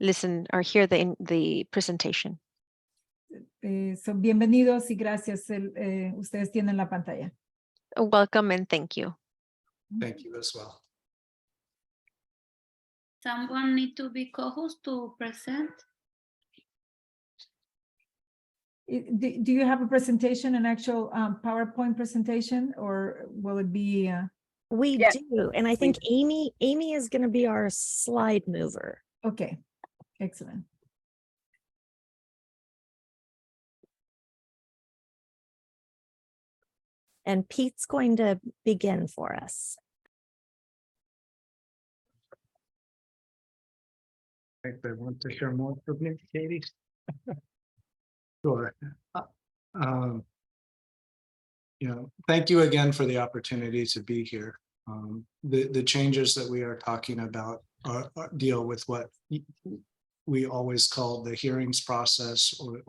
listen or hear the presentation. So, bienvenidos y gracias. Ustedes tienen la pantalla. Welcome and thank you. Thank you as well. Someone need to be co-host to present? Do you have a presentation, an actual PowerPoint presentation, or will it be? We do, and I think Amy is going to be our slide mover. Okay, excellent. And Pete's going to begin for us. I think they want to share more from you, Katie. Sure. Thank you again for the opportunity to be here. The changes that we are talking about deal with what we always call the hearings process, or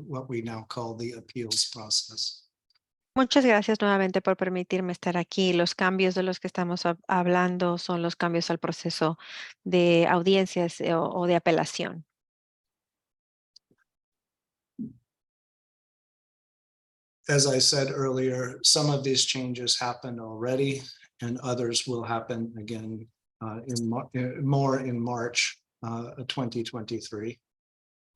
what we now call the appeals process. Muchas gracias nuevamente por permitirme estar aquí. Los cambios de los que estamos hablando son los cambios al proceso de audiencias o de apelación. As I said earlier, some of these changes happened already, and others will happen again more in March 2023.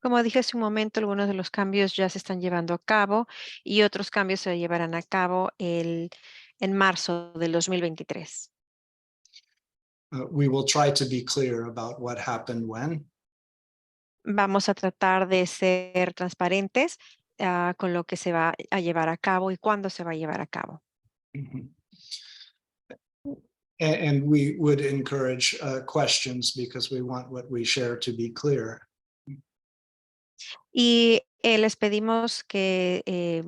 Como dije hace un momento, algunos de los cambios ya se están llevando a cabo y otros cambios se llevarán a cabo en marzo del 2023. We will try to be clear about what happened when. Vamos a tratar de ser transparentes con lo que se va a llevar a cabo y cuándo se va a llevar a cabo. And we would encourage questions because we want what we share to be clear. Y les pedimos que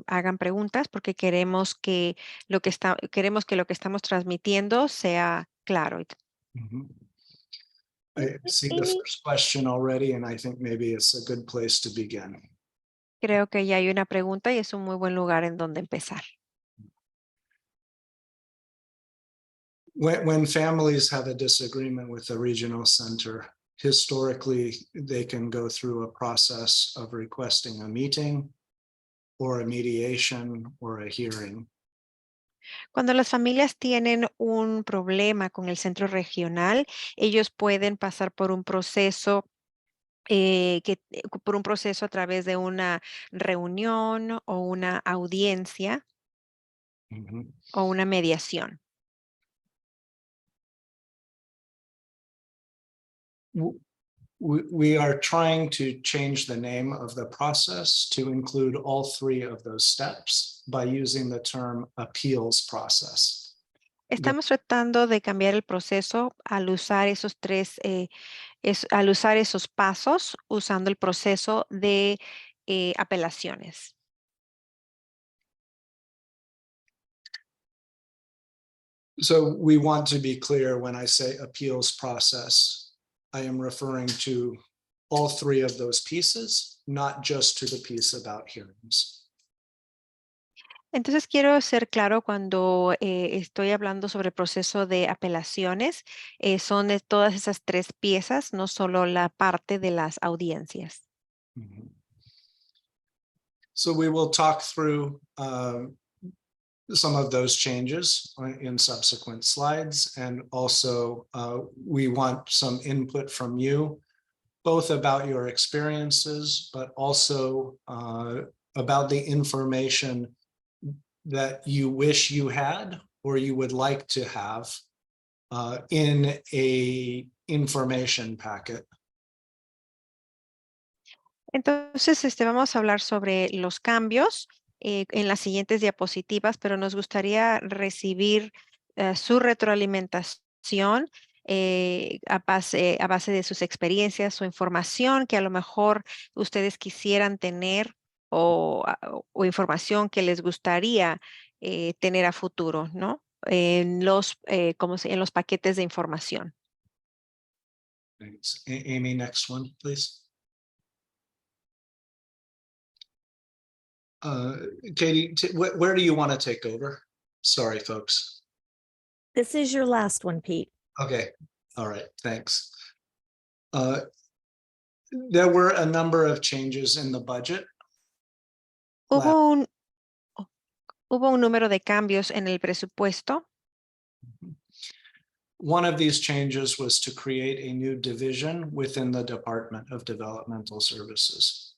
hagan preguntas porque queremos que lo que estamos transmitiendo sea claro. I see the first question already, and I think maybe it's a good place to begin. Creo que ya hay una pregunta y es un muy buen lugar en donde empezar. When families have a disagreement with the regional center, historically, they can go through a process of requesting a meeting or a mediation or a hearing. Cuando las familias tienen un problema con el centro regional, ellos pueden pasar por un proceso a través de una reunión o una audiencia o una mediación. We are trying to change the name of the process to include all three of those steps by using the term appeals process. Estamos tratando de cambiar el proceso al usar esos pasos usando el proceso de apelaciones. So we want to be clear when I say appeals process, I am referring to all three of those pieces, not just to the piece about hearings. Entonces quiero ser claro cuando estoy hablando sobre el proceso de apelaciones, son de todas esas tres piezas, no solo la parte de las audiencias. So we will talk through some of those changes in subsequent slides, and also we want some input from you, both about your experiences, but also about the information that you wish you had or you would like to have in a information packet. Entonces, vamos a hablar sobre los cambios en las siguientes diapositivas, pero nos gustaría recibir su retroalimentación a base de sus experiencias o información que a lo mejor ustedes quisieran tener o información que les gustaría tener a futuro, ¿no? En los paquetes de información. Thanks. Amy, next one, please. Katie, where do you want to take over? Sorry, folks. This is your last one, Pete. Okay. All right. Thanks. There were a number of changes in the budget. Hubo un, oh, hubo un número de cambios en el presupuesto. One of these changes was to create a new division within the Department of Developmental Services.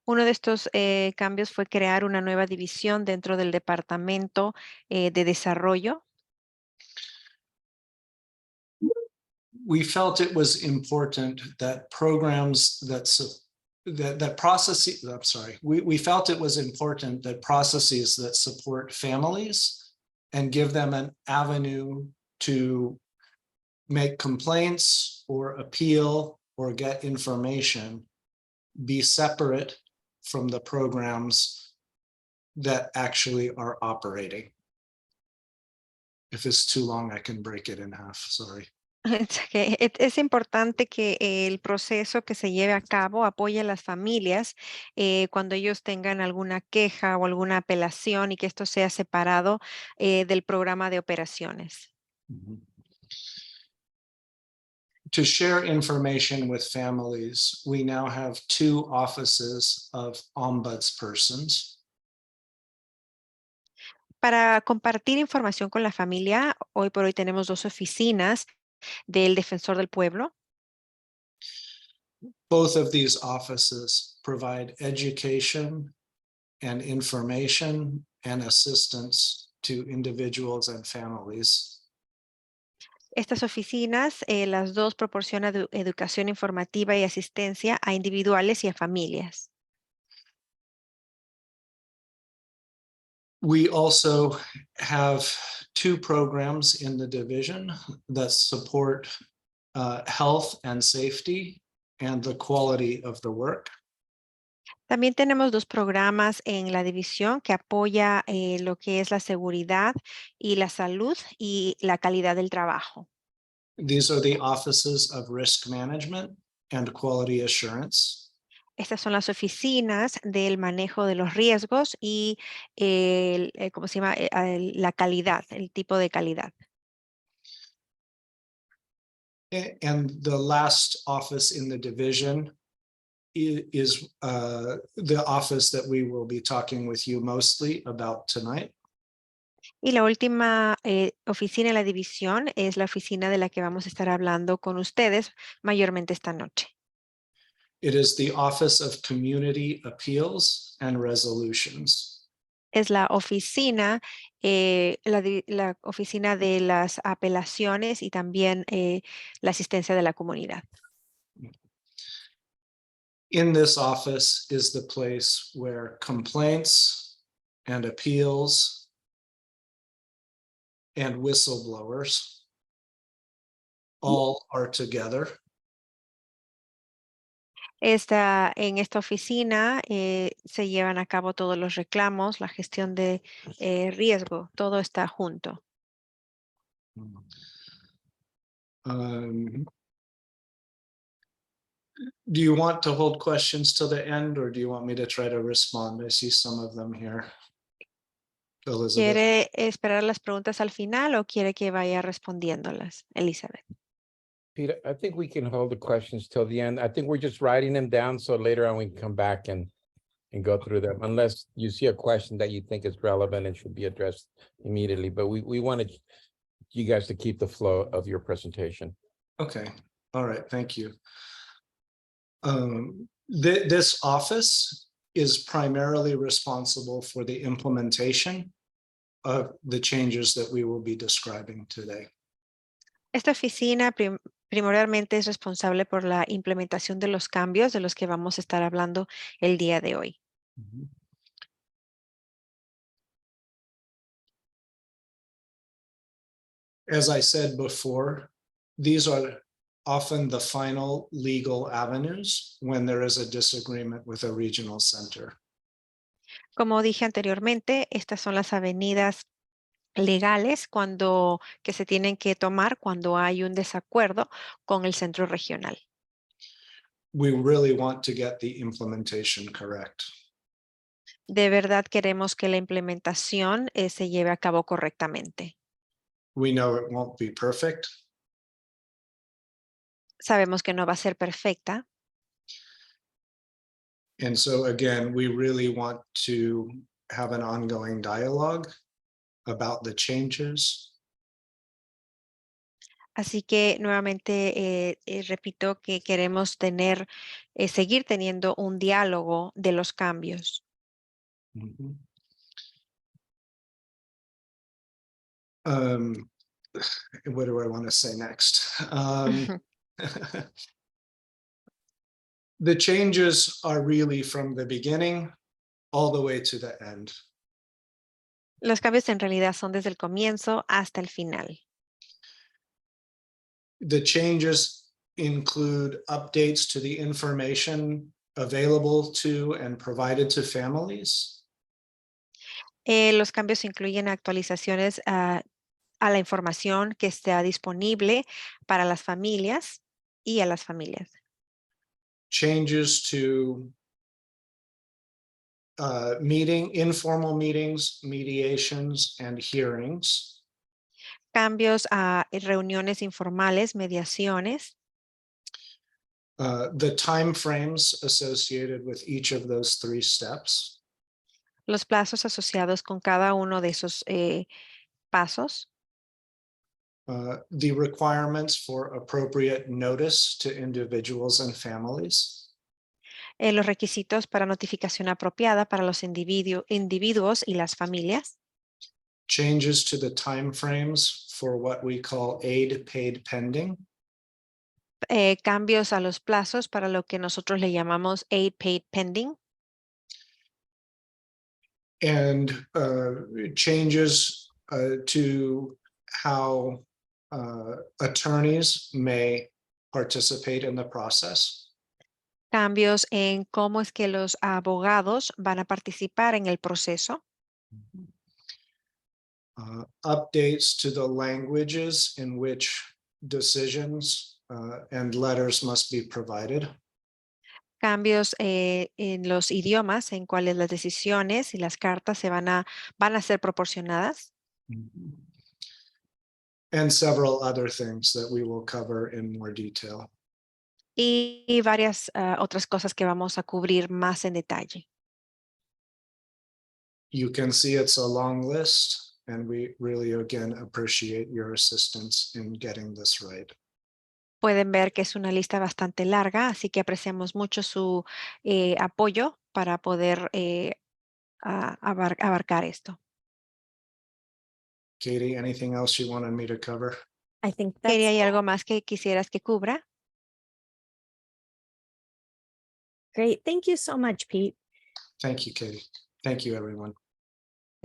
Uno de estos cambios fue crear una nueva división dentro del Departamento de Desarrollo. We felt it was important that programs that processes, I'm sorry, we felt it was important that processes that support families and give them an avenue to make complaints or appeal or get information be separate from the programs that actually are operating. If it's too long, I can break it in half, sorry. Es importante que el proceso que se lleve a cabo apoye a las familias cuando ellos tengan alguna queja o alguna apelación y que esto sea separado del programa de operaciones. To share information with families, we now have 2 offices of ombudspersons. Para compartir información con la familia, hoy por hoy tenemos 2 oficinas del Defensor del Pueblo. Both of these offices provide education and information and assistance to individuals and families. Estas oficinas, las 2 proporcionan educación informativa y asistencia a individuales y a familias. We also have 2 programs in the division that support health and safety and the quality of the work. También tenemos 2 programas en la división que apoya lo que es la seguridad y la salud y la calidad del trabajo. These are the offices of risk management and quality assurance. Estas son las oficinas del manejo de los riesgos y ¿cómo se llama? La calidad, el tipo de calidad. And the last office in the division is the office that we will be talking with you mostly about tonight. Y la última oficina en la división es la oficina de la que vamos a estar hablando con ustedes mayormente esta noche. It is the Office of Community Appeals and Resolutions. Es la oficina, la oficina de las apelaciones y también la asistencia de la comunidad. In this office is the place where complaints and appeals and whistleblowers all are together. En esta oficina se llevan a cabo todos los reclamos, la gestión de riesgo, todo está junto. Do you want to hold questions till the end, or do you want me to try to respond? I see some of them here. Elizabeth. ¿Quiere esperar las preguntas al final o quiere que vaya respondiéndolas, Elizabeth? Peter, I think we can hold the questions till the end. I think we're just writing them down, so later on we can come back and go through them, unless you see a question that you think is relevant and should be addressed immediately. But we wanted you guys to keep the flow of your presentation. Okay, all right, thank you. This office is primarily responsible for the implementation of the changes that we will be describing today. Esta oficina primordialmente es responsable por la implementación de los cambios de los que vamos a estar hablando el día de hoy. As I said before, these are often the final legal avenues when there is a disagreement with a regional center. Como dije anteriormente, estas son las avenidas legales que se tienen que tomar cuando hay un desacuerdo con el centro regional. We really want to get the implementation correct. De verdad queremos que la implementación se lleve a cabo correctamente. We know it won't be perfect, Sabemos que no va a ser perfecta, And so again, we really want to have an ongoing dialogue about the changes. Así que nuevamente repito que queremos seguir teniendo un diálogo de los cambios. Mhm. What do I want to say next? The changes are really from the beginning all the way to the end. Los cambios en realidad son desde el comienzo hasta el final. The changes include updates to the information available to and provided to families. Los cambios incluyen actualizaciones a la información que está disponible para las familias y a las familias. Changes to informal meetings, mediations, and hearings. Cambios a reuniones informales, mediaciones, The timeframes associated with each of those 3 steps. los plazos asociados con cada uno de esos pasos, The requirements for appropriate notice to individuals and families. los requisitos para notificación apropiada para los individuos y las familias, Changes to the timeframes for what we call aid paid pending. cambios a los plazos para lo que nosotros le llamamos aid paid pending, And changes to how attorneys may participate in the process. cambios en cómo es que los abogados van a participar en el proceso, Updates to the languages in which decisions and letters must be provided. cambios en los idiomas en cuales las decisiones y las cartas van a ser proporcionadas, And several other things that we will cover in more detail. y varias otras cosas que vamos a cubrir más en detalle. You can see it's a long list, and we really again appreciate your assistance in getting this right. Pueden ver que es una lista bastante larga, así que apreciamos mucho su apoyo para poder abarcar esto. Katie, anything else you wanted me to cover? I think Katie, that's ¿hay algo más que quisieras que cubra? great. Thank you so much, Pete. Thank you, Katie. Thank you, everyone.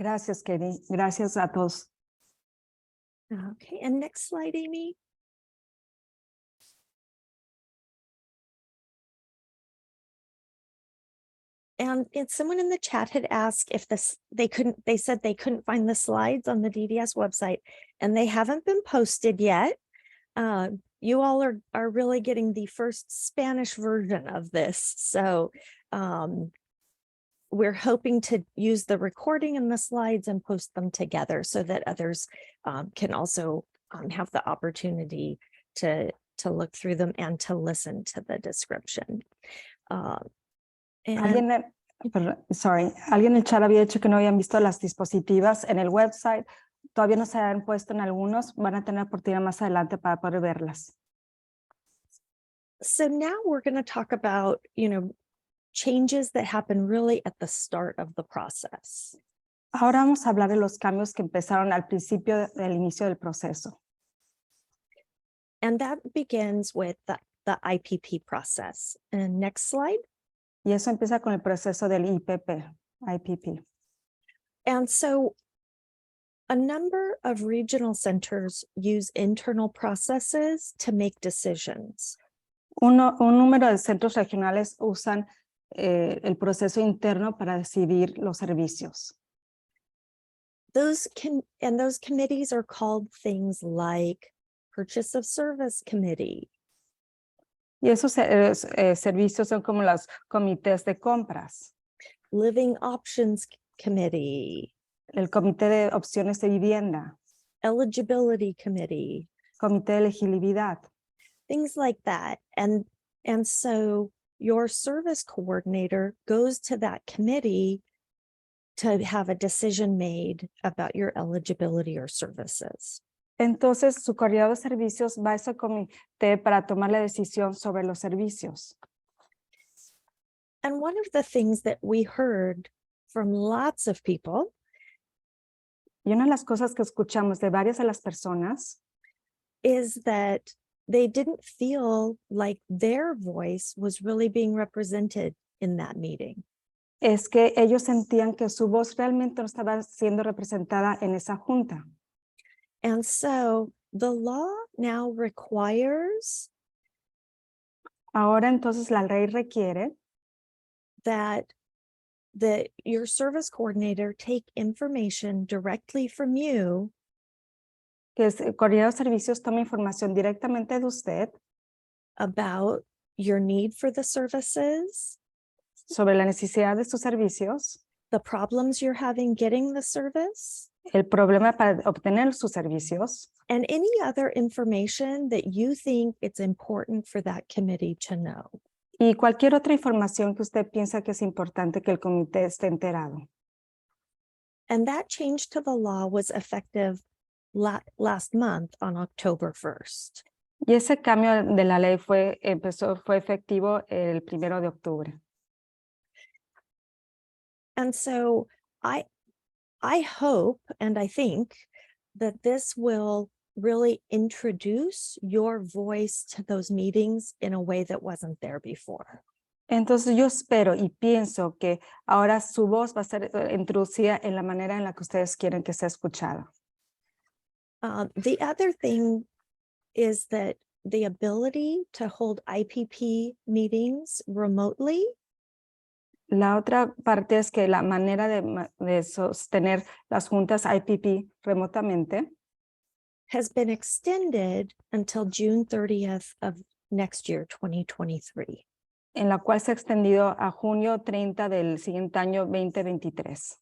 Gracias, Katie. Gracias a todos. Okay, and next slide, Amy. And someone in the chat had asked if they said they couldn't find the slides on the DDS website, and they haven't been posted yet. You all are really getting the first Spanish version of this. So we're hoping to use the recording and the slides and post them together so that others can also have the opportunity to look through them and to listen to the description. Alguien en el chat había dicho que no habían visto las dispositivas en el website. Todavía no se han puesto en algunos. Van a tener oportunidad más adelante para poder verlas. So now we're going to talk about, changes that happen really at the start of the process. Ahora vamos a hablar de los cambios que empezaron al principio del inicio del proceso. And that begins with the IPP process. And next slide. Y eso empieza con el proceso del IPP. And so a number of regional centers use internal processes to make decisions. Un número de centros regionales usan el proceso interno para decidir los servicios. Those committees are called things like Purchase of Service Committee. Y esos servicios son como los comités de compras. Living Options Committee. El comité de opciones de vivienda. Eligibility Committee. Comité de elegibilidad. Things like that. And so your service coordinator goes to that committee to have a decision made about your eligibility or services. Entonces, su coordinador de servicios va a ese comité para tomar la decisión sobre los servicios. And one of the things that we heard from lots of people Y una de las cosas que escuchamos de varias de las personas is that they didn't feel like their voice was really being represented in that meeting. es que ellos sentían que su voz realmente no estaba siendo representada en esa junta. And so the law now requires Ahora entonces la ley requiere that your service coordinator take information directly from you que el coordinador de servicios tome información directamente de usted about your need for the services, sobre la necesidad de sus servicios, the problems you're having getting the service, el problema para obtener sus servicios and any other information that you think it's important for that committee to know. y cualquier otra información que usted piensa que es importante que el comité esté enterado. And that change to the law was effective last month on October 1st. Y ese cambio de la ley fue efectivo el 1 de octubre. And so I hope and I think that this will really introduce your voice to those meetings in a way that wasn't there before. Entonces yo espero y pienso que ahora su voz va a ser introducida en la manera en la que ustedes quieren que sea escuchada. The other thing is that the ability to hold IPP meetings remotely La otra parte es que la manera de sostener las juntas IPP remotamente has been extended until June 30th of next year, 2023. en la cual se ha extendido a junio 30 del siguiente año 2023.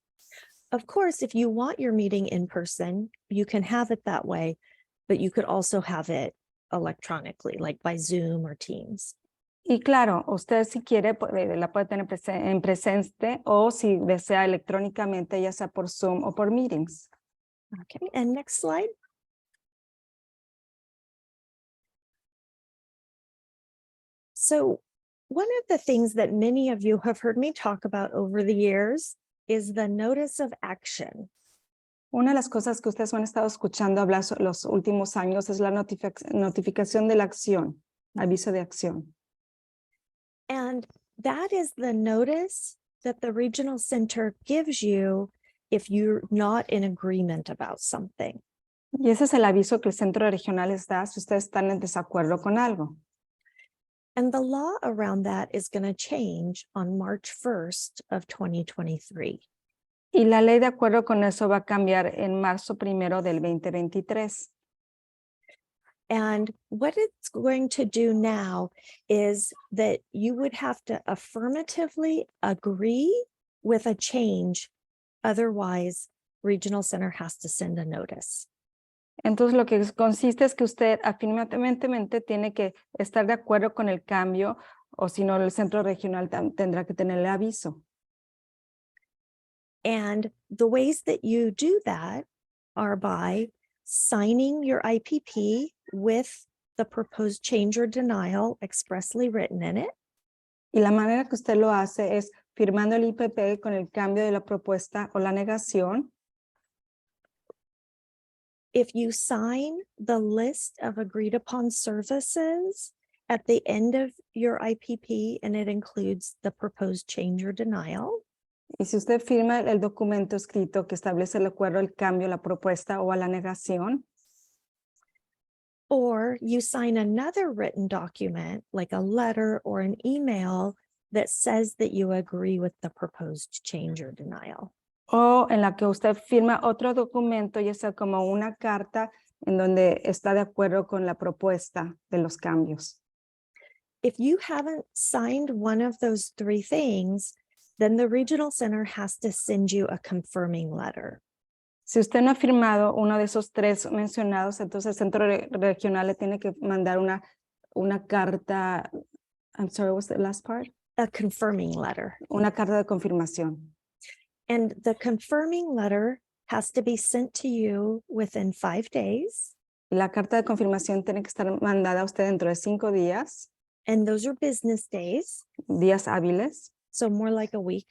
Of course, if you want your meeting in person, you can have it that way, but you could also have it electronically, like by Zoom or Teams. Y claro, usted si quiere la puede tener en presente o si desea electrónicamente, ya sea por Zoom o por meetings. Okay, and next slide. So one of the things that many of you have heard me talk about over the years is the notice of action. Una de las cosas que ustedes han estado escuchando hablar los últimos años es la notificación de la acción, aviso de acción. And that is the notice that the regional center gives you if you're not in agreement about something. Y ese es el aviso que el centro regional les da si ustedes están en desacuerdo con algo. And the law around that is going to change on March 1st of 2023. Y la ley de acuerdo con eso va a cambiar en marzo 1 del 2023. And what it's going to do now is that you would have to affirmatively agree with a change. Otherwise, Regional Center has to send a notice. Entonces, lo que consiste es que usted afirmativamente tiene que estar de acuerdo con el cambio, o si no, el centro regional tendrá que tener el aviso. And the ways that you do that are by signing your IPP with the proposed change or denial expressly written in it. Y la manera que usted lo hace es firmando el IPP con el cambio de la propuesta o la negación. If you sign the list of agreed upon services at the end of your IPP and it includes the proposed change or denial. Y si usted firma el documento escrito que establece el acuerdo, el cambio, la propuesta o a la negación. Or you sign another written document like a letter or an email that says that you agree with the proposed change or denial. O en la que usted firma otro documento, ya sea como una carta en donde está de acuerdo con la propuesta de los cambios. If you haven't signed one of those three things, then the Regional Center has to send you a confirming letter. Si usted no ha firmado uno de esos tres mencionados, entonces el centro regional le tiene que mandar una carta I'm sorry, what's the last part? A confirming letter. Una carta de confirmación. And the confirming letter has to be sent to you within 5 days. La carta de confirmación tiene que estar mandada a usted dentro de 5 días, And those are business days. días hábiles, So more like a week.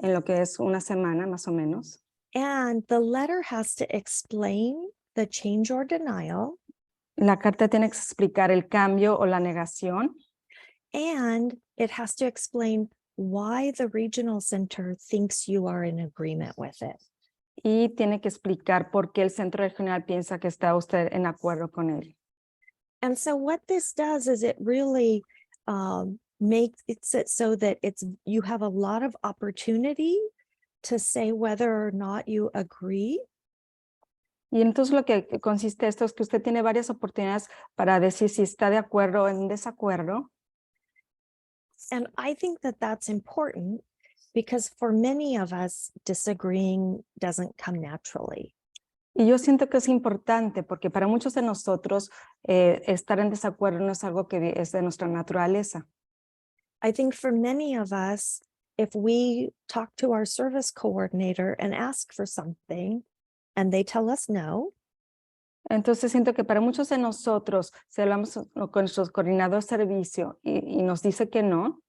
en lo que es una semana más o menos. And the letter has to explain the change or denial. La carta tiene que explicar el cambio o la negación And it has to explain why the regional center thinks you are in agreement with it. y tiene que explicar por qué el centro regional piensa que está usted en acuerdo con él. And so what this does is it really makes it so that you have a lot of opportunity to say whether or not you agree. Y entonces lo que consiste esto es que usted tiene varias oportunidades para decir si está de acuerdo o en desacuerdo. And I think that that's important because for many of us, disagreeing doesn't come naturally. Y yo siento que es importante porque para muchos de nosotros estar en desacuerdo no es algo que es de nuestra naturaleza. I think for many of us, if we talk to our service coordinator and ask for something and they tell us no, Entonces siento que para muchos de nosotros, si hablamos con nuestro coordinador de servicio y nos dice que no,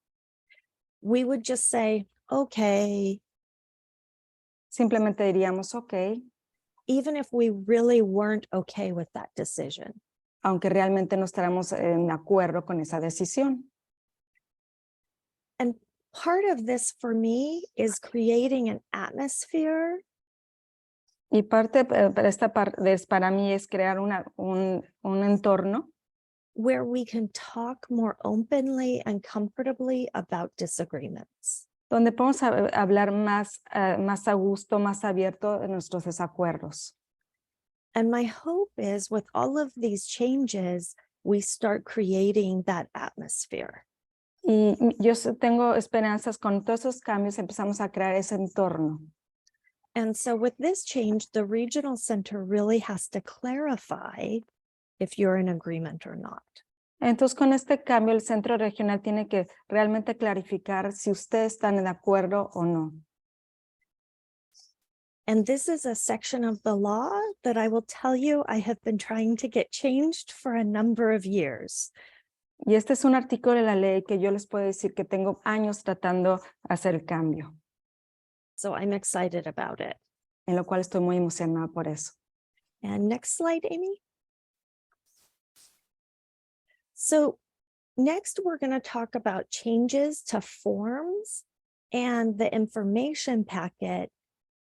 we would just say, okay, simplemente diríamos ok, even if we really weren't okay with that decision. aunque realmente no estaremos en acuerdo con esa decisión. And part of this for me is creating an atmosphere Y parte para mí es crear un entorno where we can talk more openly and comfortably about disagreements. donde podemos hablar más a gusto, más abierto de nuestros desacuerdos. And my hope is with all of these changes, we start creating that atmosphere. Y yo tengo esperanzas con todos esos cambios, empezamos a crear ese entorno. And so with this change, the regional center really has to clarify if you're in agreement or not. Entonces, con este cambio, el centro regional tiene que realmente clarificar si ustedes están de acuerdo o no. And this is a section of the law that I will tell you I have been trying to get changed for a number of years. Y este es un artículo de la ley que yo les puedo decir que tengo años tratando de hacer el cambio, So I'm excited about it. en lo cual estoy muy emocionada por eso. And next slide, Amy. So next, we're going to talk about changes to forms and the information packet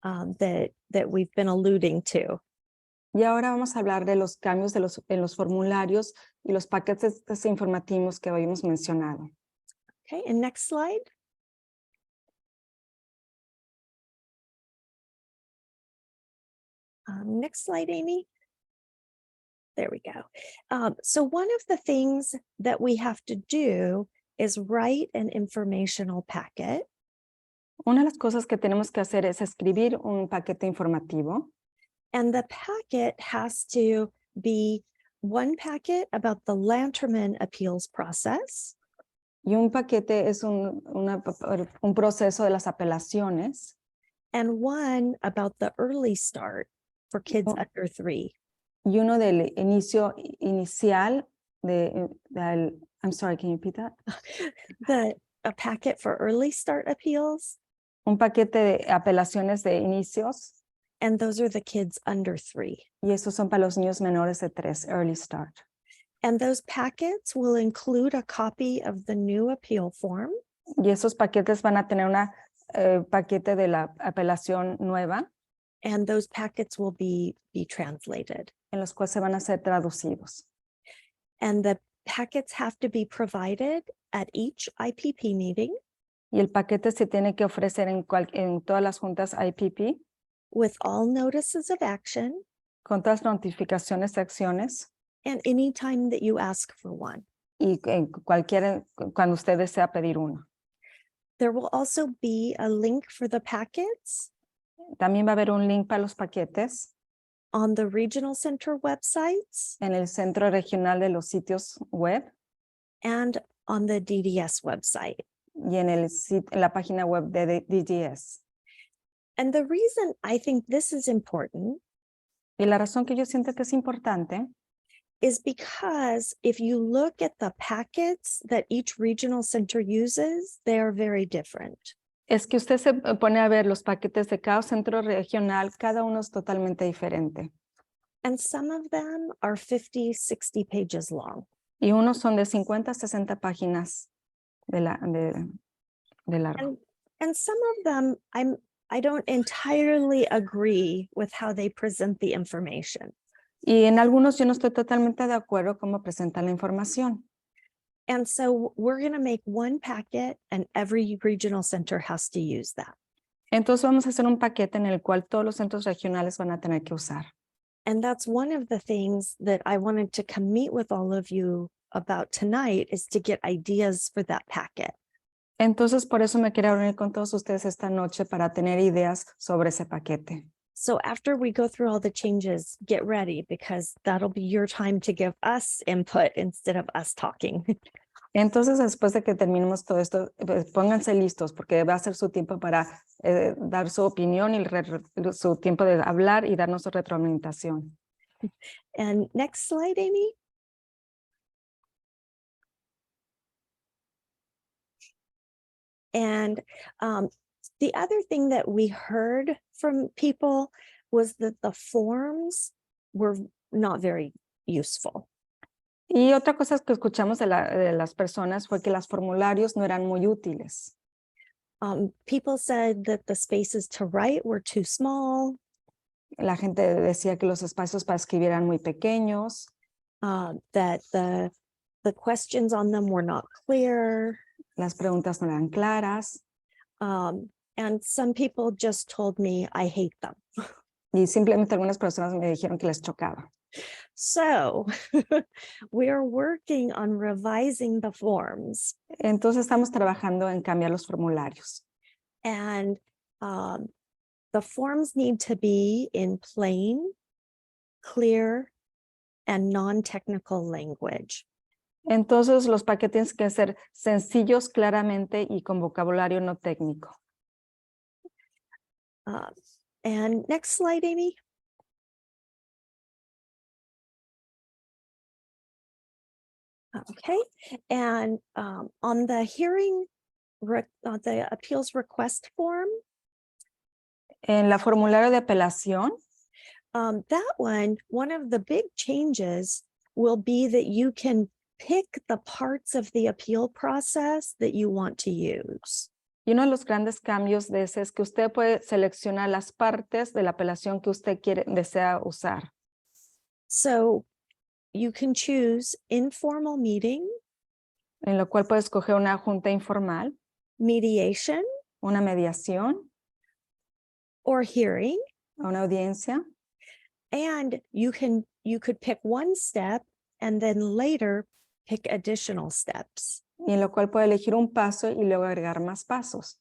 that we've been alluding to. Y ahora vamos a hablar de los cambios en los formularios y los paquetes informativos que hoy hemos mencionado. Okay, and next slide. Next slide, Amy. There we go. So one of the things that we have to do is write an informational packet. Una de las cosas que tenemos que hacer es escribir un paquete informativo. And the packet has to be one packet about the Lanterman appeals process. Y un paquete es un proceso de las apelaciones. And one about the early start for kids under 3. Y uno del inicial I'm sorry, can you repeat that? A packet for early start appeals. Un paquete de apelaciones de inicios. And those are the kids under 3. Y esos son para los niños menores de 3, early start. And those packets will include a copy of the new appeal form. Y esos paquetes van a tener una paquete de la apelación nueva. And those packets will be translated. En los cuales se van a ser traducidos. And the packets have to be provided at each IPP meeting. Y el paquete se tiene que ofrecer en todas las juntas IPP. With all notices of action. Con todas las notificaciones de acciones. And any time that you ask for one. Y cuando usted desea pedir uno. There will also be a link for the packets. También va a haber un link para los paquetes. On the regional center websites. En el centro regional de los sitios web. And on the DDS website. y en la página web de DDS. And the reason I think this is important Y la razón que yo siento que es importante is because if you look at the packets that each regional center uses, they are very different. es que usted se pone a ver los paquetes de cada centro regional, cada uno es totalmente diferente. And some of them are 50, 60 pages long. Y unos son de 50 a 60 páginas de largo. And some of them, I don't entirely agree with how they present the information. Y en algunos yo no estoy totalmente de acuerdo cómo presentan la información. And so we're going to make one packet and every regional center has to use that. Entonces vamos a hacer un paquete en el cual todos los centros regionales van a tener que usar. And that's one of the things that I wanted to come meet with all of you about tonight, is to get ideas for that packet. Entonces por eso me quería reunir con todos ustedes esta noche para tener ideas sobre ese paquete. So after we go through all the changes, get ready, because that'll be your time to give us input instead of us talking. Entonces después de que terminemos todo esto, pónganse listos porque va a ser su tiempo para dar su opinión y su tiempo de hablar y darnos su retroalimentación. And next slide, Amy. And the other thing that we heard from people was that the forms were not very useful. Y otra cosa que escuchamos de las personas fue que los formularios no eran muy útiles. People said that the spaces to write were too small. La gente decía que los espacios para escribir eran muy pequeños. That the questions on them were not clear. Las preguntas no eran claras. And some people just told me I hate them. Y simplemente algunas personas me dijeron que les chocaba. So we are working on revising the forms. Entonces estamos trabajando en cambiar los formularios. And the forms need to be in plain, clear, and non-technical language. Entonces los paquetes tienen que ser sencillos, claramente y con vocabulario no técnico. And next slide, Amy. Okay, and on the hearing, the appeals request form. En la formulario de apelación, that one of the big changes will be that you can pick the parts of the appeal process that you want to use. y uno de los grandes cambios de ese es que usted puede seleccionar las partes de la apelación que usted desea usar. So you can choose informal meeting, En lo cual puede escoger una junta informal, mediation, una mediación, or hearing. una audiencia. And you could pick one step and then later pick additional steps. Y en lo cual puede elegir un paso y luego agregar más pasos.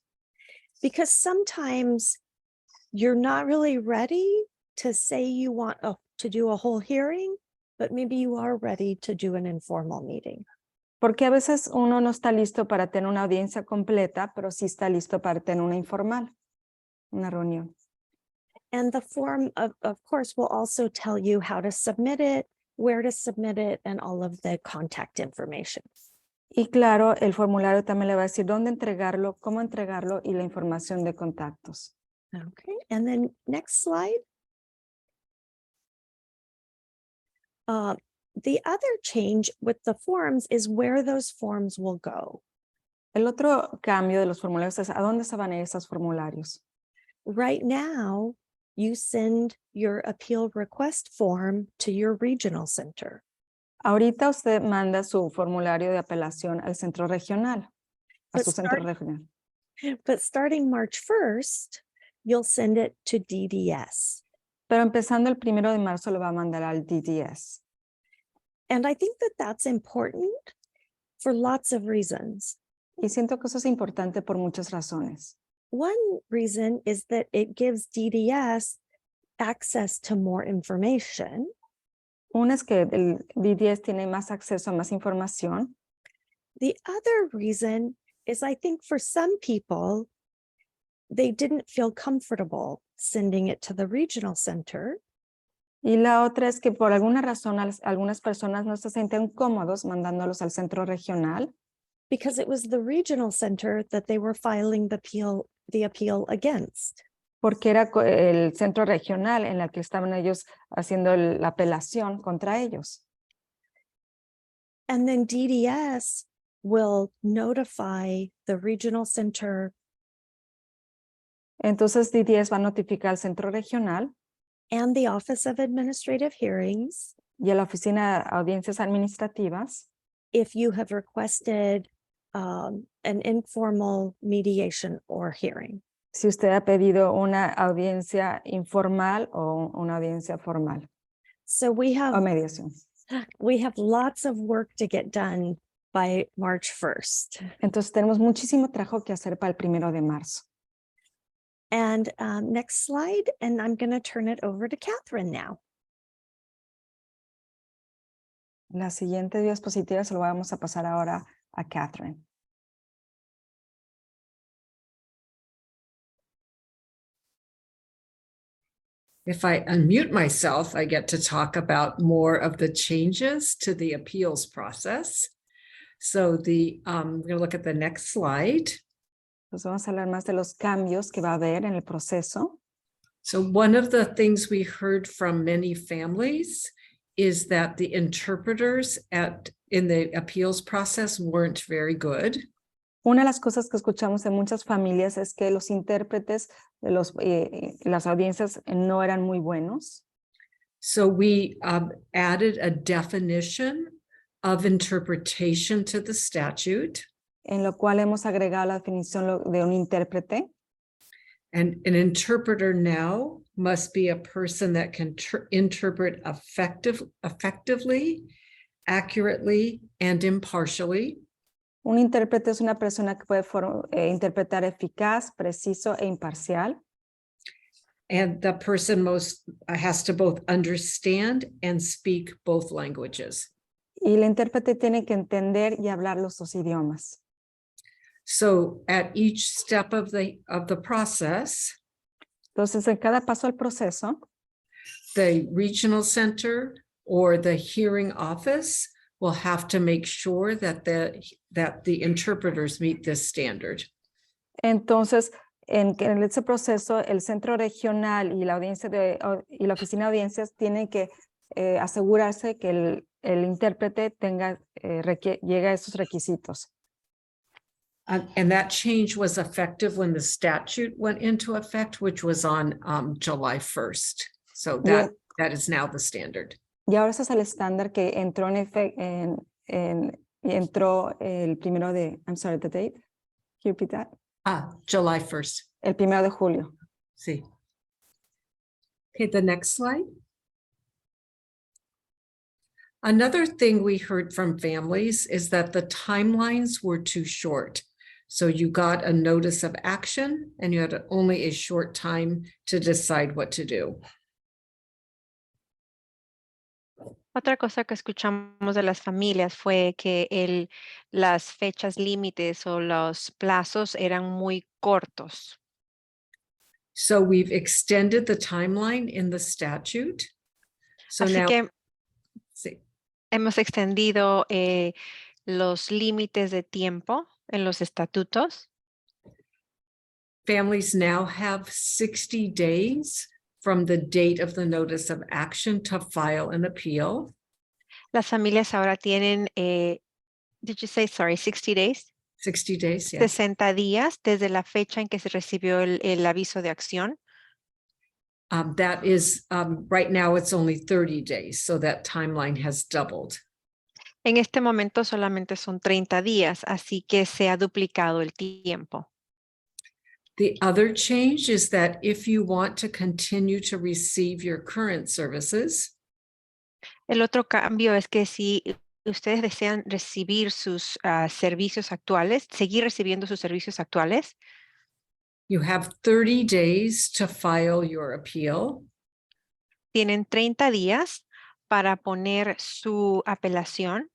Because sometimes you're not really ready to say you want to do a whole hearing, but maybe you are ready to do an informal meeting. Porque a veces uno no está listo para tener una audiencia completa, pero sí está listo para tener una informal, una reunión. And the form, of course, will also tell you how to submit it, where to submit it, and all of the contact information. Y claro, el formulario también le va a decir dónde entregarlo, cómo entregarlo y la información de contactos. Okay, and then next slide. The other change with the forms is where those forms will go. El otro cambio de los formularios es a dónde se van a ir esos formularios. Right now, you send your appeal request form to your regional center. Ahorita usted manda su formulario de apelación al centro regional, a su centro regional. But starting March 1st, you'll send it to DDS. Pero empezando el 1 de marzo lo va a mandar al DDS. And I think that that's important for lots of reasons. Y siento que eso es importante por muchas razones. One reason is that it gives DDS access to more information. Una es que el DDS tiene más acceso a más información. The other reason is I think for some people, they didn't feel comfortable sending it to the regional center Y la otra es que por alguna razón algunas personas no se sienten cómodos mandándolos al centro regional because it was the regional center that they were filing the appeal against. porque era el centro regional en el que estaban ellos haciendo la apelación contra ellos. And then DDS will notify the regional center Entonces DDS va a notificar al centro regional and the Office of Administrative Hearings y a la oficina de audiencias administrativas if you have requested an informal mediation or hearing. si usted ha pedido una audiencia informal o una audiencia formal So we o have mediación. lots of work to get done by March 1st. Entonces tenemos muchísimo trabajo que hacer para el 1 de marzo. And next slide, and I'm going to turn it over to Catherine now. La siguiente diapositiva se lo vamos a pasar ahora a Catherine. If I unmute myself, I get to talk about more of the changes to the appeals process. So we're going to look at the next slide. Entonces vamos a hablar más de los cambios que va a haber en el proceso. So one of the things we heard from many families is that the interpreters in the appeals process weren't very good. Una de las cosas que escuchamos de muchas familias es que los intérpretes de las audiencias no eran muy buenos. So we added a definition of interpretation to the statute. En lo cual hemos agregado la definición de un intérprete. And an interpreter now must be a person that can interpret effectively, accurately, and impartially. Un intérprete es una persona que puede interpretar eficaz, preciso e imparcial. And the person has to both understand and speak both languages. Y el intérprete tiene que entender y hablar los dos idiomas. So at each step of the process, Entonces, en cada paso del proceso, the regional center or the hearing office will have to make sure that the interpreters meet this standard. entonces en ese proceso, el centro regional y la oficina de audiencias tienen que asegurarse que el intérprete llegue a esos requisitos. And that change was effective when the statute went into effect, which was on July 1st. So that is now the standard. Y ahora ese es el estándar que entró entró el 1 de, I'm sorry, the date. Can you repeat that? July 1st. El 1 de julio. See. Okay, the next slide. Another thing we heard from families is that the timelines were too short. So you got a notice of action and you had only a short time to decide what to do. Otra cosa que escuchamos de las familias fue que las fechas límites o los plazos eran muy cortos. So we've extended the timeline in the statute. So Así now, que sí. hemos extendido los límites de tiempo en los estatutos. Families now have 60 days from the date of the notice of action to file an appeal. Las familias ahora tienen, did you say, sorry, 60 days? 60 days, yes. 60 días desde la fecha en que se recibió el aviso de acción. That is, right now it's only 30 days, so that timeline has doubled. En este momento solamente son 30 días, así que se ha duplicado el tiempo. The other change is that if you want to continue to receive your current services, El otro cambio es que si ustedes desean recibir sus servicios actuales, seguir recibiendo sus servicios actuales, you have 30 days to file your appeal. tienen 30 días para poner su apelación.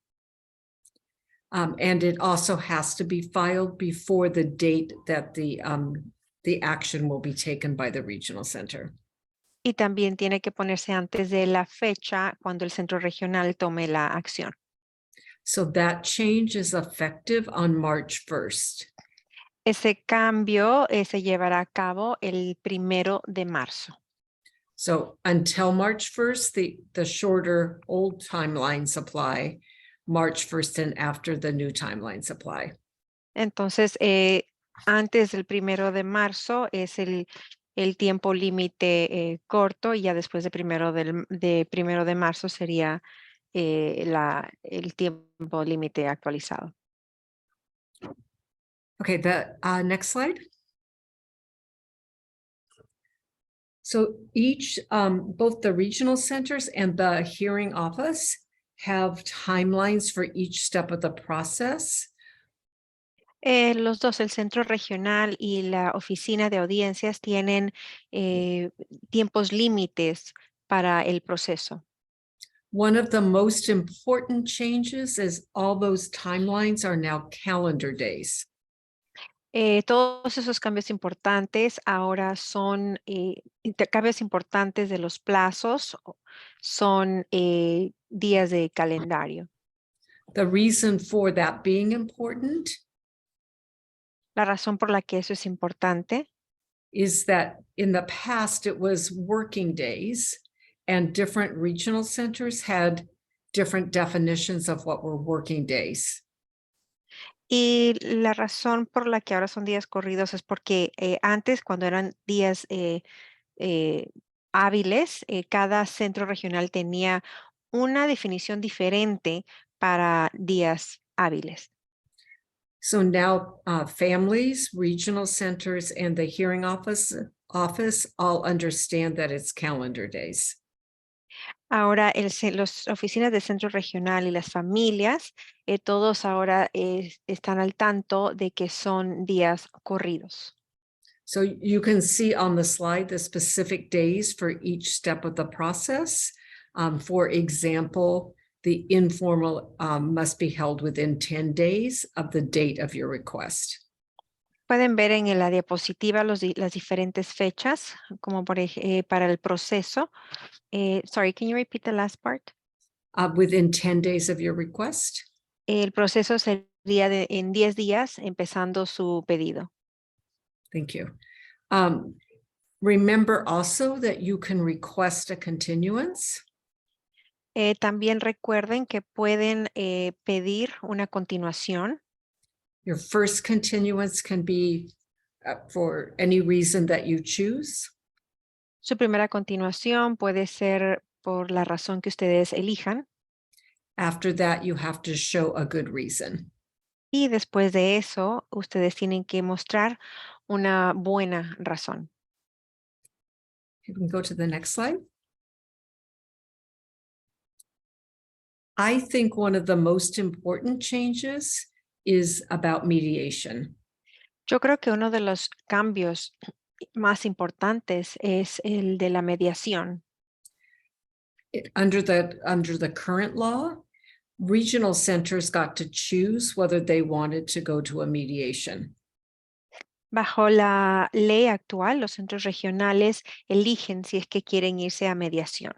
And it also has to be filed before the date that the action will be taken by the regional center. Y también tiene que ponerse antes de la fecha cuando el centro regional tome la acción. So that change is effective on March 1st. Ese cambio se llevará a cabo el 1 de marzo. So until March 1st, the shorter old timelines apply. March 1st and after the new timelines apply. Entonces, antes del 1 de marzo es el tiempo límite corto y ya después de 1 de marzo sería el tiempo límite actualizado. Okay, the next slide. So each, both the regional centers and the hearing office have timelines for each step of the process. Los dos, el centro regional y la oficina de audiencias, tienen tiempos límites para el proceso. One of the most important changes is all those timelines are now calendar days. Todos esos cambios importantes ahora son cambios importantes de los plazos, son días de calendario. The reason for that being important La razón por la que eso es importante is that in the past it was working days and different regional centers had different definitions of what were working days. y la razón por la que ahora son días corridos es porque antes, cuando eran días hábiles, cada centro regional tenía una definición diferente para días hábiles. So now families, regional centers, and the hearing office all understand that it's calendar days. Ahora, las oficinas de centro regional y las familias, todos ahora están al tanto de que son días corridos. So you can see on the slide the specific days for each step of the process. For example, the informal must be held within 10 days of the date of your request. Pueden ver en la diapositiva las diferentes fechas, como para el proceso. Sorry, can you repeat the last part? Within 10 days of your request. El proceso sería en 10 días, empezando su pedido. Thank you. Remember also that you can request a continuance. También recuerden que pueden pedir una continuación. Your first continuance can be for any reason that you choose. Su primera continuación puede ser por la razón que ustedes elijan. After that, you have to show a good reason. Y después de eso, ustedes tienen que mostrar una buena razón. You can go to the next slide. I think one of the most important changes is about mediation. Yo creo que uno de los cambios más importantes es el de la mediación. Under the current law, regional centers got to choose whether they wanted to go to a mediation. Bajo la ley actual, los centros regionales eligen si es que quieren irse a mediación.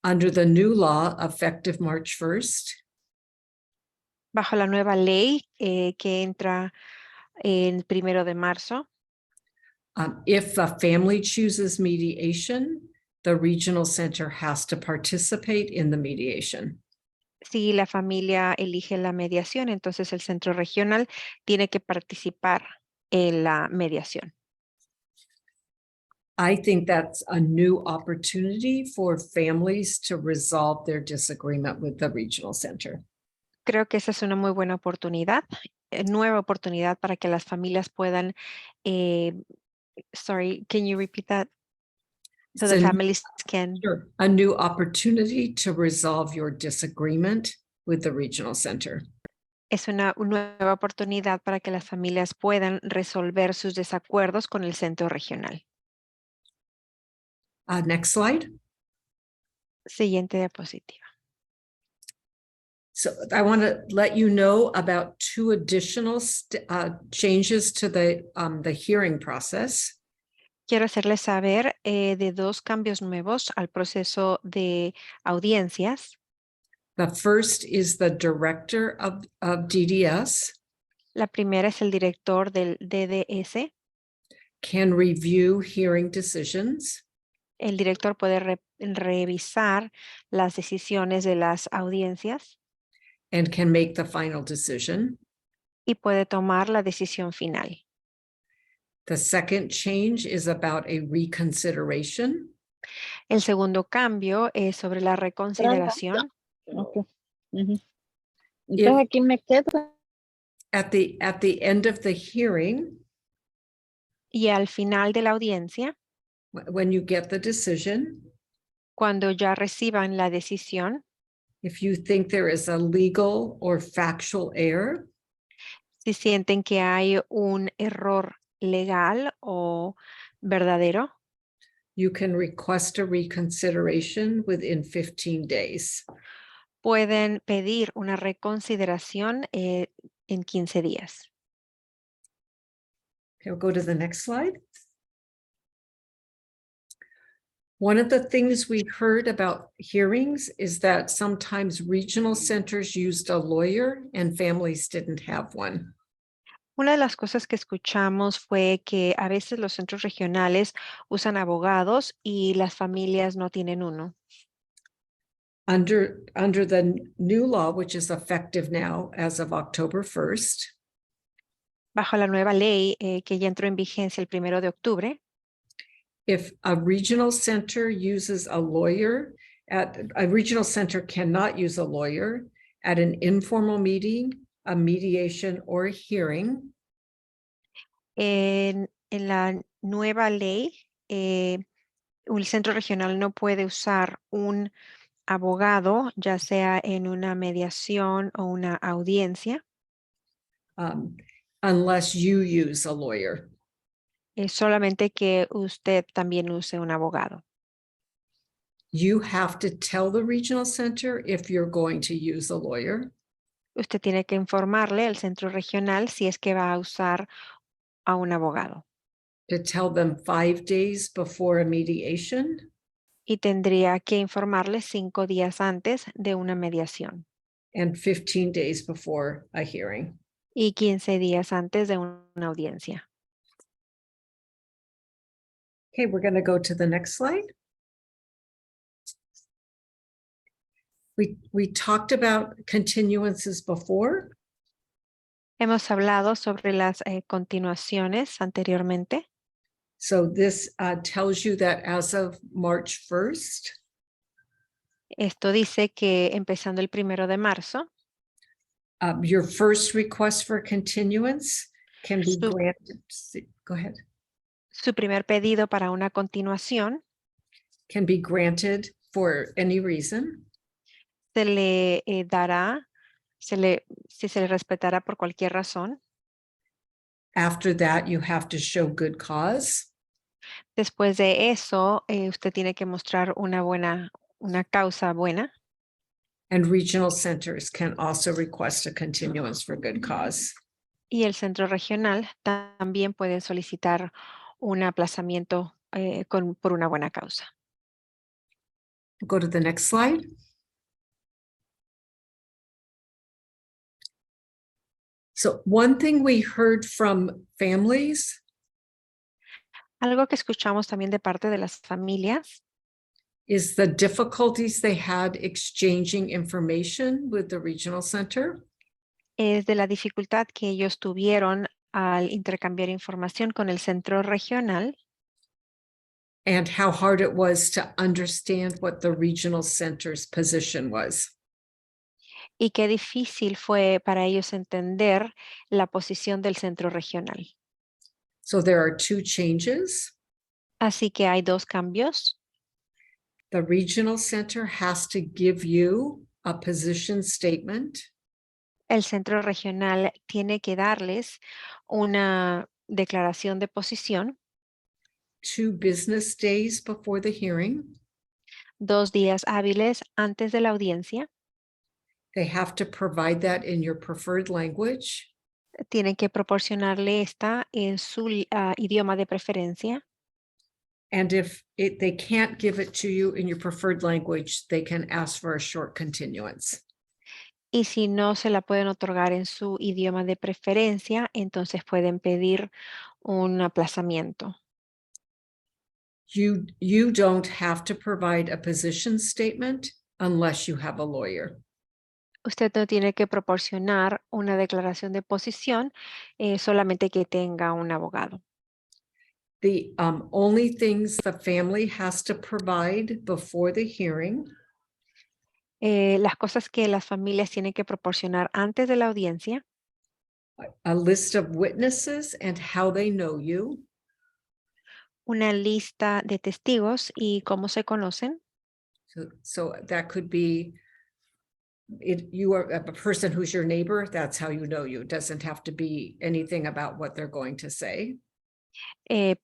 Under the new law, effective March 1st, Bajo la nueva ley que entra el 1 de marzo, if a family chooses mediation, the regional center has to participate in the mediation. si la familia elige la mediación, entonces el centro regional tiene que participar en la mediación. I think that's a new opportunity for families to resolve their disagreement with the regional center. Creo que esa es una muy buena oportunidad, nueva oportunidad para que las familias puedan, sorry, can you repeat that? So It's the a- families can, Sure. A new opportunity to resolve your disagreement with the regional center. es una nueva oportunidad para que las familias puedan resolver sus desacuerdos con el centro regional. Next slide. Siguiente diapositiva. So I want to let you know about two additional changes to the hearing process. Quiero hacerles saber de dos cambios nuevos al proceso de audiencias. The first is the director of DDS La primera es el director del DDS. can review hearing decisions El director puede revisar las decisiones de las audiencias and can make the final decision. y puede tomar la decisión final. The second change is about a reconsideration. El segundo cambio es sobre la reconsideración. Ok. Ujú. Entonces aquí me quedo. At the end of the hearing, Y al final de la audiencia, when you get the decision, cuando ya reciban la decisión, if you think there is a legal or factual error, si sienten que hay un error legal o verdadero, you can request a reconsideration within 15 days. pueden pedir una reconsideración en 15 días. Okay, we'll go to the next slide. One of the things we heard about hearings is that sometimes regional centers used a lawyer and families didn't have one. Una de las cosas que escuchamos fue que a veces los centros regionales usan abogados y las familias no tienen uno. Under the new law, which is effective now as of October 1st, Bajo la nueva ley que ya entró en vigencia el 1 de octubre, if a regional center uses a lawyer, a regional center cannot use a lawyer at an informal meeting, a mediation, or a hearing, en la nueva ley, un centro regional no puede usar un abogado, ya sea en una mediación o una audiencia, unless you use a lawyer. solamente que usted también use un abogado. You have to tell the regional center if you're going to use a lawyer. Usted tiene que informarle al centro regional si es que va a usar a un abogado. To tell them 5 days before a mediation Y tendría que informarle 5 días antes de una mediación and 15 days before a hearing. y 15 días antes de una audiencia. Okay, we're going to go to the next slide. We talked about continuances before. Hemos hablado sobre las continuaciones anteriormente. So this tells you that as of March 1st, Esto dice que empezando el 1 de marzo, your first request for continuance can be Su- granted. Go ahead. su primer pedido para una continuación Can be granted for any reason. se le dará, si se le respetará por cualquier razón. After that, you have to show good cause. Después de eso, usted tiene que mostrar una causa buena. And regional centers can also request a continuance for good cause. Y el centro regional también puede solicitar un aplazamiento por una buena causa. Go to the next slide. So one thing we heard from families Algo que escuchamos también de parte de las familias is the difficulties they had exchanging information with the regional center. es de la dificultad que ellos tuvieron al intercambiar información con el centro regional And how hard it was to understand what the regional center's position was. y qué difícil fue para ellos entender la posición del centro regional. So there are two changes. Así que hay dos cambios. The regional center has to give you a position statement El centro regional tiene que darles una declaración de posición 2 business days before the hearing. 2 días hábiles antes de la audiencia They have to provide that in your preferred language. Tienen que proporcionarle esta en su idioma de preferencia. And if they can't give it to you in your preferred language, they can ask for a short continuance. Y si no se la pueden otorgar en su idioma de preferencia, entonces pueden pedir un aplazamiento. You don't have to provide a position statement unless you have a lawyer. Usted no tiene que proporcionar una declaración de posición, solamente que tenga un abogado. The only things the family has to provide before the hearing Las cosas que las familias tienen que proporcionar antes de la audiencia, a list of witnesses and how they know you, una lista de testigos y cómo se conocen. so that could be you are a person who's your neighbor, that's how you know you. It doesn't have to be anything about what they're going to say.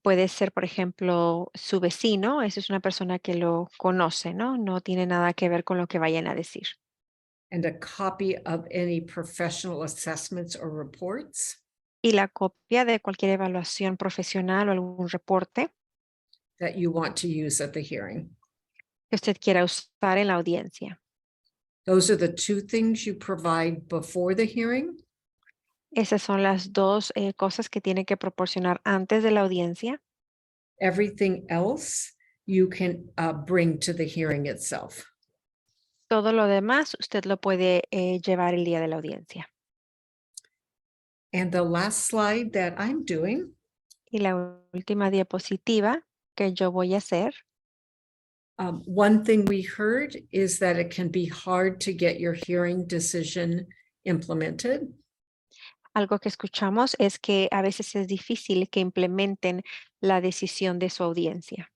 Puede ser, por ejemplo, su vecino, esa es una persona que lo conoce, ¿no? No tiene nada que ver con lo que vayan a decir. And a copy of any professional assessments or reports Y la copia de cualquier evaluación profesional o algún reporte that you want to use at the hearing. que usted quiera usar en la audiencia. Those are the two things you provide before the hearing. Esas son las dos cosas que tiene que proporcionar antes de la audiencia. Everything else you can bring to the hearing itself. Todo lo demás usted lo puede llevar el día de la audiencia. And the last slide that I'm doing, Y la última diapositiva que yo voy a hacer. one thing we heard is that it can be hard to get your hearing decision implemented. Algo que escuchamos es que a veces es difícil que implementen la decisión de su audiencia.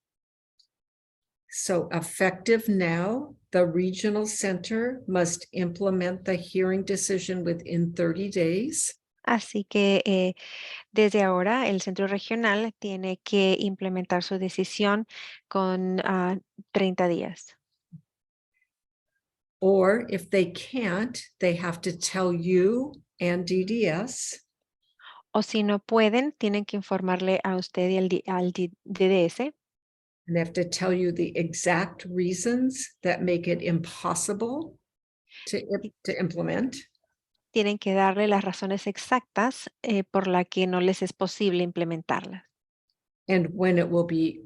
So effective now, the regional center must implement the hearing decision within 30 days. Así que desde ahora el centro regional tiene que implementar su decisión con 30 días. Or if they can't, they have to tell you and DDS O si no pueden, tienen que informarle a usted y al DDS. and they have to tell you the exact reasons that make it impossible to implement. Tienen que darle las razones exactas por la que no les es posible implementarlas. And when it will be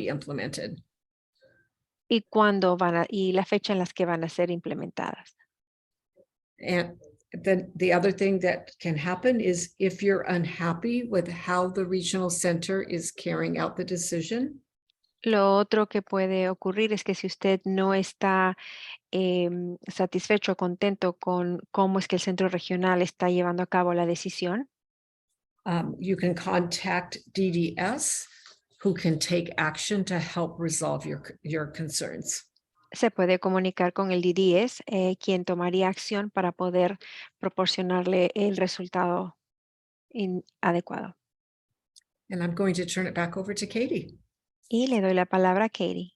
implemented. Y la fecha en las que van a ser implementadas. And then the other thing that can happen is if you're unhappy with how the regional center is carrying out the decision, Lo otro que puede ocurrir es que si usted no está satisfecho o contento con cómo es que el centro regional está llevando a cabo la decisión, you can contact DDS, who can take action to help resolve your concerns. se puede comunicar con el DDS, quien tomaría acción para poder proporcionarle el resultado adecuado. And I'm going to turn it back over to Katie. Y le doy la palabra a Katie.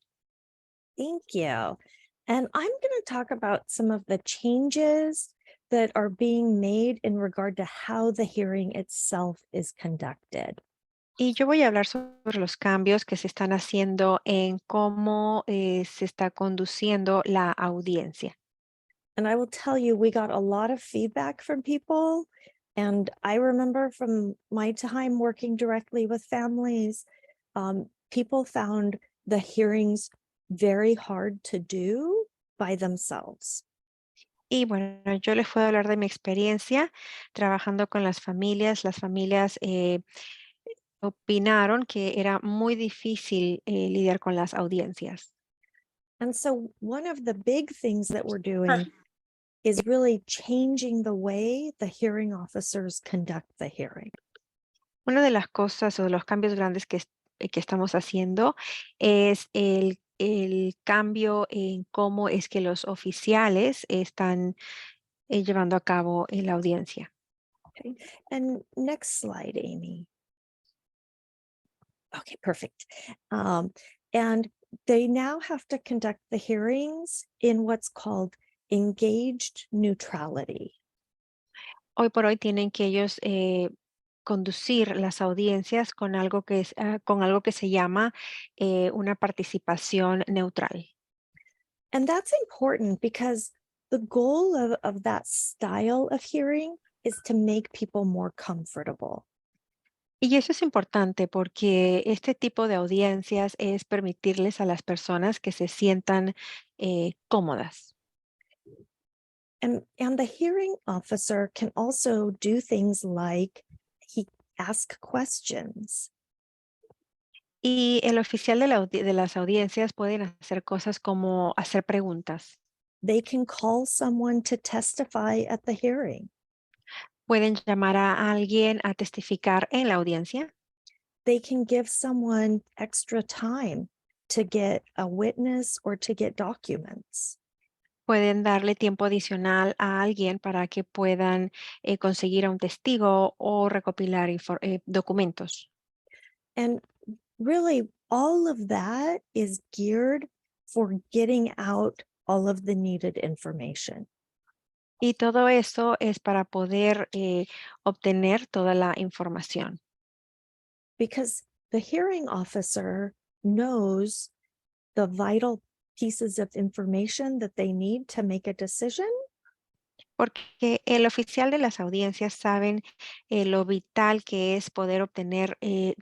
Thank you. And I'm going to talk about some of the changes that are being made in regard to how the hearing itself is conducted. Y yo voy a hablar sobre los cambios que se están haciendo en cómo se está conduciendo la audiencia. And I will tell you, we got a lot of feedback from people. And I remember from my time working directly with families, people found the hearings very hard to do by themselves. Y bueno, yo les puedo hablar de mi experiencia trabajando con las familias. Las familias opinaron que era muy difícil lidiar con las audiencias. And so one of the big things that we're doing is really changing the way the hearing officers conduct the hearing. Una de las cosas o de los cambios grandes que estamos haciendo es el cambio en cómo es que los oficiales están llevando a cabo la audiencia. Okay. And next slide, Amy. Okay, perfect. And they now have to conduct the hearings in what's called engaged neutrality. Hoy por hoy tienen que ellos conducir las audiencias con algo que es, con algo que se llama una participación neutral. And that's important because the goal of that style of hearing is to make people more comfortable. Y eso es importante porque este tipo de audiencias es permitirles a las personas que se sientan cómodas. And the hearing officer can also do things like he ask questions. Y el oficial de las audiencias pueden hacer cosas como hacer preguntas. They can call someone to testify at the hearing. Pueden llamar a alguien a testificar en la audiencia. They can give someone extra time to get a witness or to get documents. Pueden darle tiempo adicional a alguien para que puedan conseguir a un testigo o recopilar documentos. And really, all of that is geared for getting out all of the needed information. Y todo eso es para poder obtener toda la información. Because the hearing officer knows the vital pieces of information that they need to make a decision. Porque el oficial de las audiencias saben lo vital que es poder obtener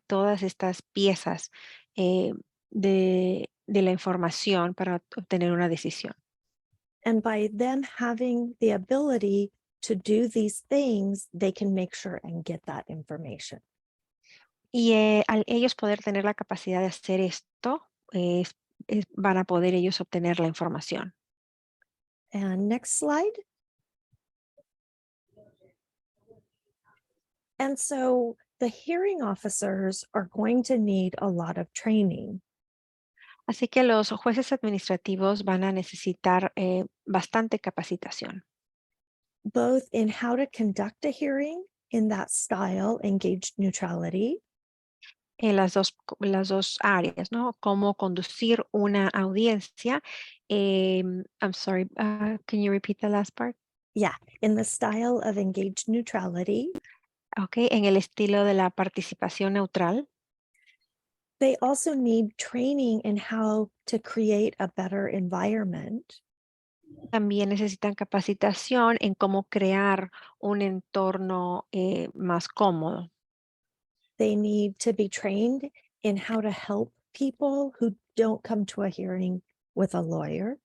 todas estas piezas de la información para obtener una decisión. And by them having the ability to do these things, they can make sure and get that information. Y al ellos poder tener la capacidad de hacer esto, van a poder ellos obtener la información. And next slide. And so the hearing officers are going to need a lot of training. Así que los jueces administrativos van a necesitar bastante capacitación. Both in how to conduct a hearing in that style, engaged neutrality, En las dos áreas, ¿no? Cómo conducir una audiencia. I'm sorry, can you repeat the last part? yeah, in the style of engaged neutrality. Okay, en el estilo de la participación neutral. They also need training in how to create a better environment. También necesitan capacitación en cómo crear un entorno más cómodo. They need to be trained in how to help people who don't come to a hearing with a lawyer.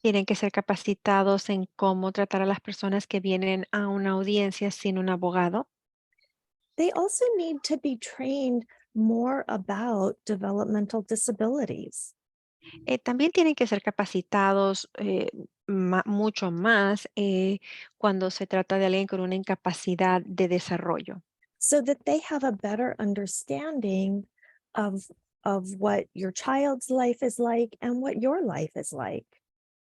Tienen que ser capacitados en cómo tratar a las personas que vienen a una audiencia sin un abogado. They also need to be trained more about developmental disabilities. También tienen que ser capacitados mucho más cuando se trata de alguien con una incapacidad de desarrollo, So that they have a better understanding of what your child's life is like and what your life is like.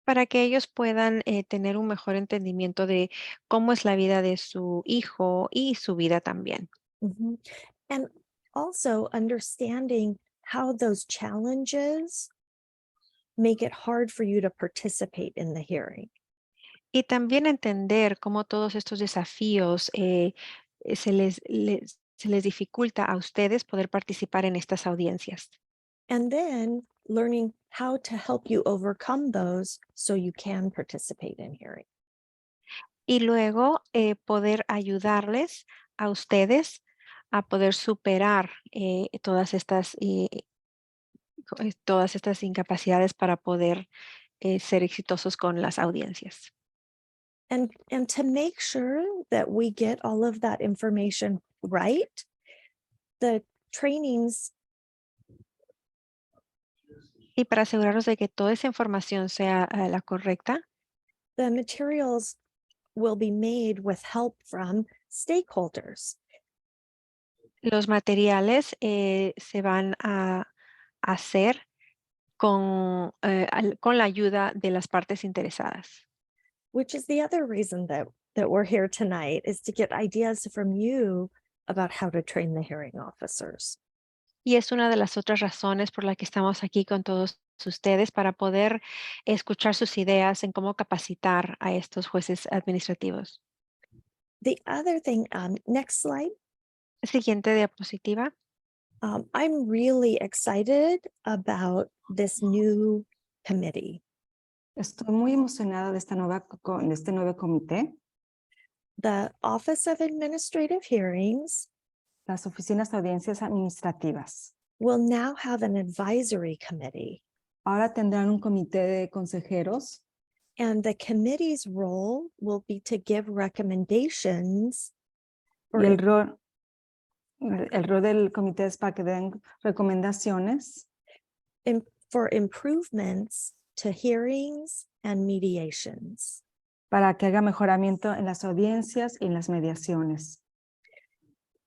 para que ellos puedan tener un mejor entendimiento de cómo es la vida de su hijo y su vida también. Mhm. And also understanding how those challenges make it hard for you to participate in the hearing. Y también entender cómo todos estos desafíos se les dificulta a ustedes poder participar en estas audiencias. And then learning how to help you overcome those so you can participate in hearing. Y luego poder ayudarles a ustedes a poder superar todas estas incapacidades para poder ser exitosos con las audiencias. And to make sure that we get all of that information right, the trainings Y para asegurarnos de que toda esa información sea la correcta, the materials will be made with help from stakeholders. los materiales se van a hacer con la ayuda de las partes interesadas. Which is the other reason that we're here tonight, is to get ideas from you about how to train the hearing officers. Y es una de las otras razones por la que estamos aquí con todos ustedes para poder escuchar sus ideas en cómo capacitar a estos jueces administrativos. The other thing, next slide. Siguiente diapositiva. I'm really excited about this new committee. Estoy muy emocionada de de este nuevo comité. The Office of Administrative Hearings Las oficinas de audiencias administrativas will now have an advisory committee, ahora tendrán un comité de consejeros and the committee's role will be to give recommendations y el rol del comité es para que den recomendaciones for improvements to hearings and mediations. para que haga mejoramiento en las audiencias y en las mediaciones.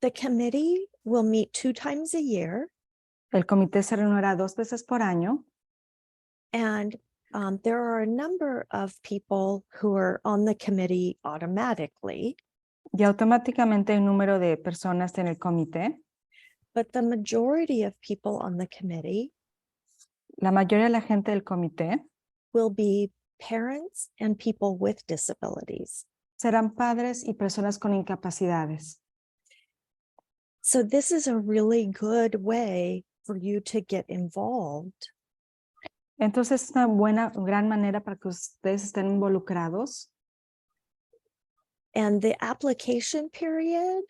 The committee will meet 2 times a year, El comité se reunirá 2 veces por año and there are a number of people who are on the committee automatically, y automáticamente hay un número de personas en el comité. but the majority of people on the committee La mayoría de la gente del comité will be parents and people with disabilities. serán padres y personas con incapacidades. So this is a really good way for you to get involved. Entonces es una gran manera para que ustedes estén involucrados. And the application period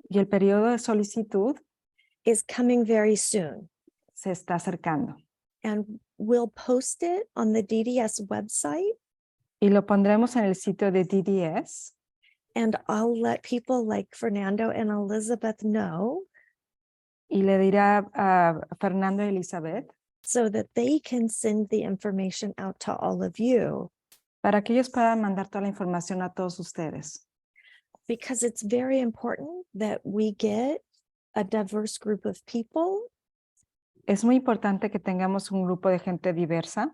Y el periodo de solicitud is coming very soon. se está acercando. And we'll post it on the DDS website. Y lo pondremos en el sitio de DDS. And I'll let people like Fernando and Elizabeth know Y le dirá a Fernando y Elizabeth so that they can send the information out to all of you, para que ellos puedan mandar toda la información a todos ustedes. because it's very important that we get a diverse group of people Es muy importante que tengamos un grupo de gente diversa,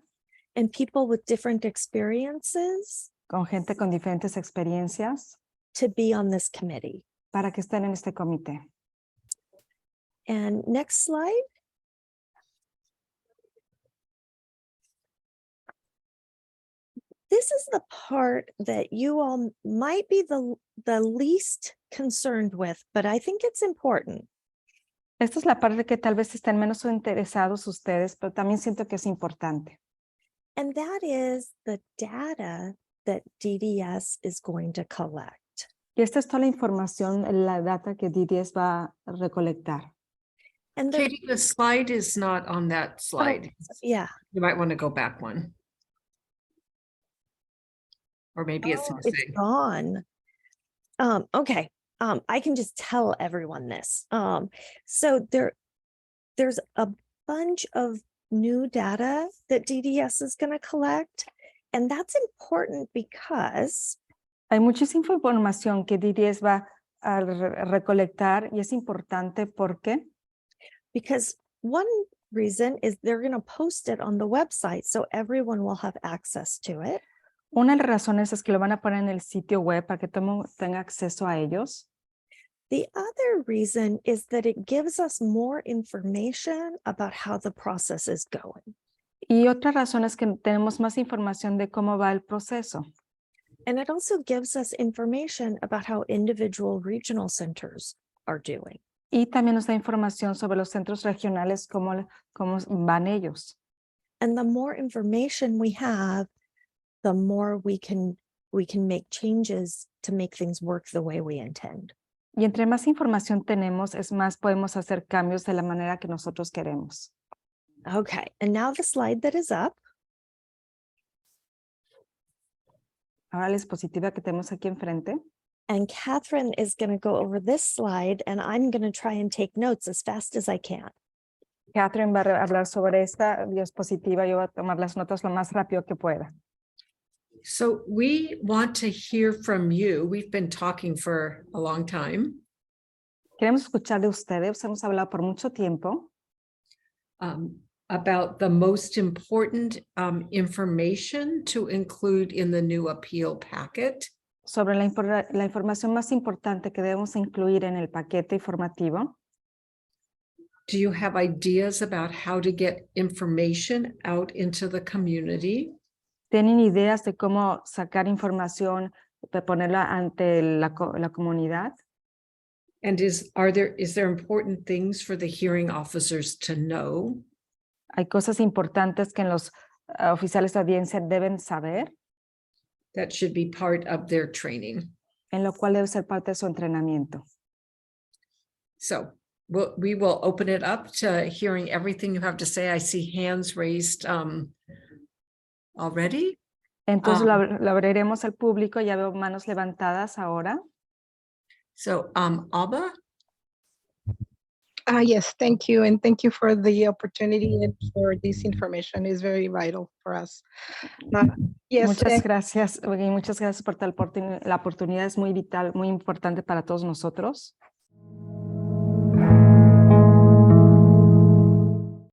and people with different experiences con gente con diferentes experiencias, to be on this committee. para que estén en este comité. And next slide. This is the part that you all might be the least concerned with, but I think it's important. Esta es la parte que tal vez estén menos interesados ustedes, pero también siento que es importante. And that is the data that DDS is going to collect. Y esta es toda la información, la data que DDS va a recolectar. And the, Katie, the slide is not on that slide. yeah, You might want to go back one. Or maybe it's it's missing. gone. Okay. I can just tell everyone this. So there's a bunch of new data that DDS is going to collect, and that's important because Hay muchísima información que DDS va a recolectar y es importante porque one reason is they're going to post it on the website so everyone will have access to it. una de las razones es que lo van a poner en el sitio web para que todo el mundo tenga acceso a ellos. The other reason is that it gives us more information about how the process is going. Y otra razón es que tenemos más información de cómo va el proceso. And it also gives us information about how individual regional centers are doing. Y también nos da información sobre los centros regionales, cómo van ellos. And the more information we have, the more we can make changes to make things work the way we intend. Y entre más información tenemos, es más podemos hacer cambios de la manera que nosotros queremos. Okay, and now the slide that is up. Ahora la diapositiva que tenemos aquí enfrente. And Catherine is going to go over this slide, and I'm going to try and take notes as fast as I can. Catherine va a hablar sobre esta diapositiva. Yo voy a tomar las notas lo más rápido que pueda. So we want to hear from you. We've been talking for a long time. Queremos escuchar de ustedes. Hemos hablado por mucho tiempo About the most important information to include in the new appeal packet. sobre la información más importante que debemos incluir en el paquete informativo. Do you have ideas about how to get information out into the community? ¿Tienen ideas de cómo sacar información, de ponerla ante la comunidad? And is there important things for the hearing officers to know? ¿Hay cosas importantes que los oficiales de audiencia deben saber? That should be part of their training. En lo cual debe ser parte de su entrenamiento. So we will open it up to hearing everything you have to say. I see hands raised already. Entonces lo abriremos al público. Ya veo manos levantadas ahora. So Abba? Yes, thank you. And thank you for the opportunity and for this information. Is very vital for us. Yes, Muchas gracias. Y muchas gracias por la oportunidad. Es muy vital, muy importante para todos nosotros.